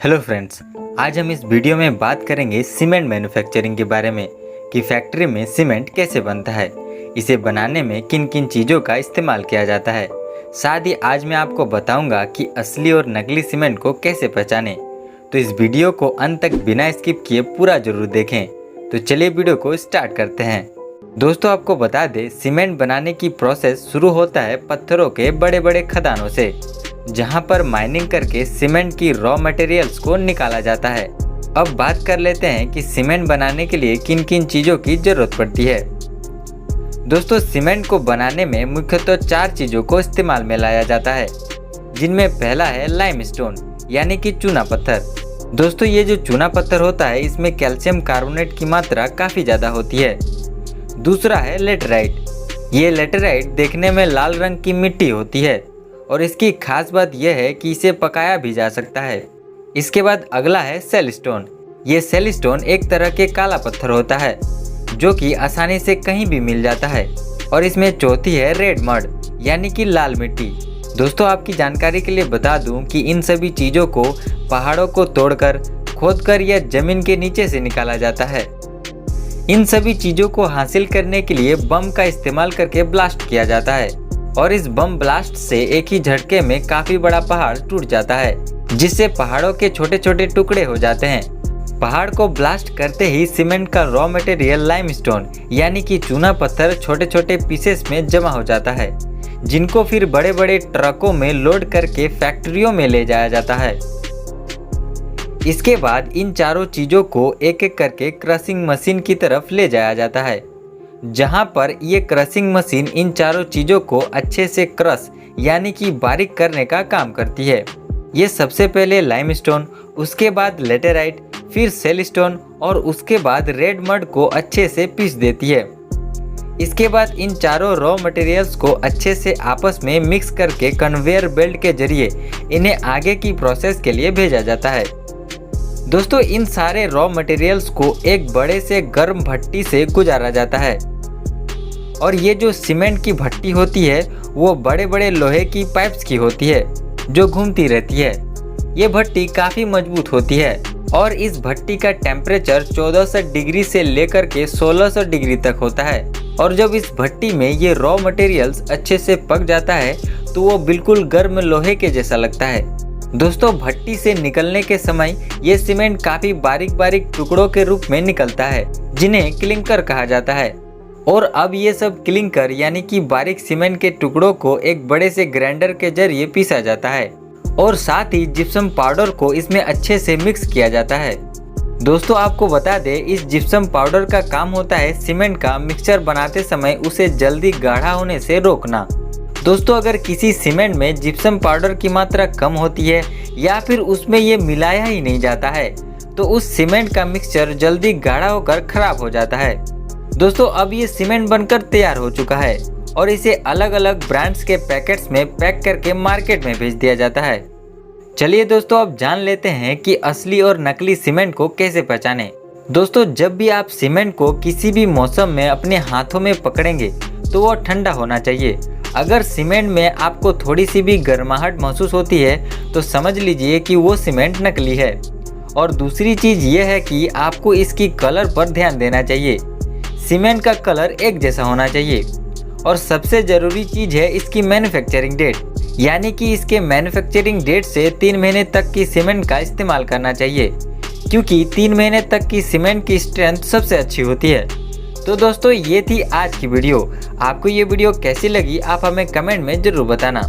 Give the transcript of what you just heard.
Hello friends, आज हम इस वीडियो में बात करेंगे सीमेंट मैन्युफैक्चरिंग के बारे में कि फैक्ट्री में सीमेंट कैसे बनता है, इसे बनाने में किन किन चीज़ों का इस्तेमाल किया जाता है। साथ ही आज मैं आपको बताऊंगा कि असली और नकली सीमेंट को कैसे पहचानें। तो इस वीडियो को अंत तक बिना स्किप किए पूरा जरूर देखें। तो चलिए वीडियो को स्टार्ट करते हैं। दोस्तों, आपको बता दें, सीमेंट बनाने की प्रोसेस शुरू होता है पत्थरों के बड़े बड़े खदानों से, जहां पर माइनिंग करके सीमेंट की रॉ मटेरियल्स को निकाला जाता है। अब बात कर लेते हैं कि सीमेंट बनाने के लिए किन किन चीज़ों की ज़रूरत पड़ती है। दोस्तों, सीमेंट को बनाने में मुख्यतः 4 चीज़ों को इस्तेमाल में लाया जाता है, जिनमें पहला है लाइमस्टोन यानी कि चूना पत्थर। दोस्तों, ये जो चूना पत्थर होता है, इसमें कैल्शियम कार्बोनेट की मात्रा काफ़ी ज़्यादा होती है। दूसरा है लेटराइट। ये लेटराइट देखने में लाल रंग की मिट्टी होती है और इसकी खास बात यह है कि इसे पकाया भी जा सकता है। इसके बाद अगला है सेलस्टोन। ये सेलस्टोन एक तरह के काला पत्थर होता है जो कि आसानी से कहीं भी मिल जाता है। और इसमें चौथी है रेड मड यानी कि लाल मिट्टी। दोस्तों, आपकी जानकारी के लिए बता दूं कि इन सभी चीज़ों को पहाड़ों को तोड़कर, खोदकर या जमीन के नीचे से निकाला जाता है। इन सभी चीज़ों को हासिल करने के लिए बम का इस्तेमाल करके ब्लास्ट किया जाता है और इस बम ब्लास्ट से एक ही झटके में काफी बड़ा पहाड़ टूट जाता है, जिससे पहाड़ों के छोटे छोटे टुकड़े हो जाते हैं। पहाड़ को ब्लास्ट करते ही सीमेंट का रॉ मटेरियल लाइमस्टोन यानी कि चूना पत्थर छोटे छोटे पीसेस में जमा हो जाता है, जिनको फिर बड़े बड़े ट्रकों में लोड करके फैक्ट्रियों में ले जाया जाता है। इसके बाद इन चारों चीज़ों को एक एक करके क्रशिंग मशीन की तरफ ले जाया जाता है, जहां पर ये क्रशिंग मशीन इन चारों चीज़ों को अच्छे से क्रश यानी कि बारीक करने का काम करती है। ये सबसे पहले लाइमस्टोन, उसके बाद लेटेराइट, फिर सेलस्टोन और उसके बाद रेड मड को अच्छे से पीस देती है। इसके बाद इन चारों रॉ मटेरियल्स को अच्छे से आपस में मिक्स करके कन्वेयर बेल्ट के जरिए इन्हें आगे की प्रोसेस के लिए भेजा जाता है। दोस्तों, इन सारे रॉ मटेरियल्स को एक बड़े से गर्म भट्टी से गुजारा जाता है और ये जो सीमेंट की भट्टी होती है वो बड़े बड़े लोहे की पाइप्स की होती है जो घूमती रहती है। ये भट्टी काफ़ी मजबूत होती है और इस भट्टी का टेम्परेचर 1400 डिग्री से लेकर के 1600 डिग्री तक होता है। और जब इस भट्टी में ये रॉ मटेरियल्स अच्छे से पक जाता है तो वो बिल्कुल गर्म लोहे के जैसा लगता है। दोस्तों, भट्टी से निकलने के समय ये सीमेंट काफ़ी बारीक बारीक टुकड़ों के रूप में निकलता है, जिन्हें क्लिंकर कहा जाता है। और अब ये सब क्लिंकर यानी कि बारीक सीमेंट के टुकड़ों को एक बड़े से ग्राइंडर के जरिए पीसा जाता है और साथ ही जिप्सम पाउडर को इसमें अच्छे से मिक्स किया जाता है। दोस्तों, आपको बता दें, इस जिप्सम पाउडर का काम होता है सीमेंट का मिक्सचर बनाते समय उसे जल्दी गाढ़ा होने से रोकना। दोस्तों, अगर किसी सीमेंट में जिप्सम पाउडर की मात्रा कम होती है या फिर उसमें ये मिलाया ही नहीं जाता है तो उस सीमेंट का मिक्सचर जल्दी गाढ़ा होकर खराब हो जाता है। दोस्तों, अब ये सीमेंट बनकर तैयार हो चुका है और इसे अलग अलग ब्रांड्स के पैकेट्स में पैक करके मार्केट में भेज दिया जाता है। चलिए दोस्तों, अब जान लेते हैं कि असली और नकली सीमेंट को कैसे पहचानें। दोस्तों, जब भी आप सीमेंट को किसी भी मौसम में अपने हाथों में पकड़ेंगे तो वो ठंडा होना चाहिए। अगर सीमेंट में आपको थोड़ी सी भी गर्माहट महसूस होती है तो समझ लीजिए कि वो सीमेंट नकली है। और दूसरी चीज़ ये है कि आपको इसकी कलर पर ध्यान देना चाहिए। सीमेंट का कलर एक जैसा होना चाहिए। और सबसे ज़रूरी चीज़ है इसकी मैन्युफैक्चरिंग डेट, यानी कि इसके मैन्युफैक्चरिंग डेट से 3 महीने तक की सीमेंट का इस्तेमाल करना चाहिए, क्योंकि 3 महीने तक की सीमेंट की स्ट्रेंथ सबसे अच्छी होती है। तो दोस्तों, ये थी आज की वीडियो। आपको ये वीडियो कैसी लगी आप हमें कमेंट में ज़रूर बताना।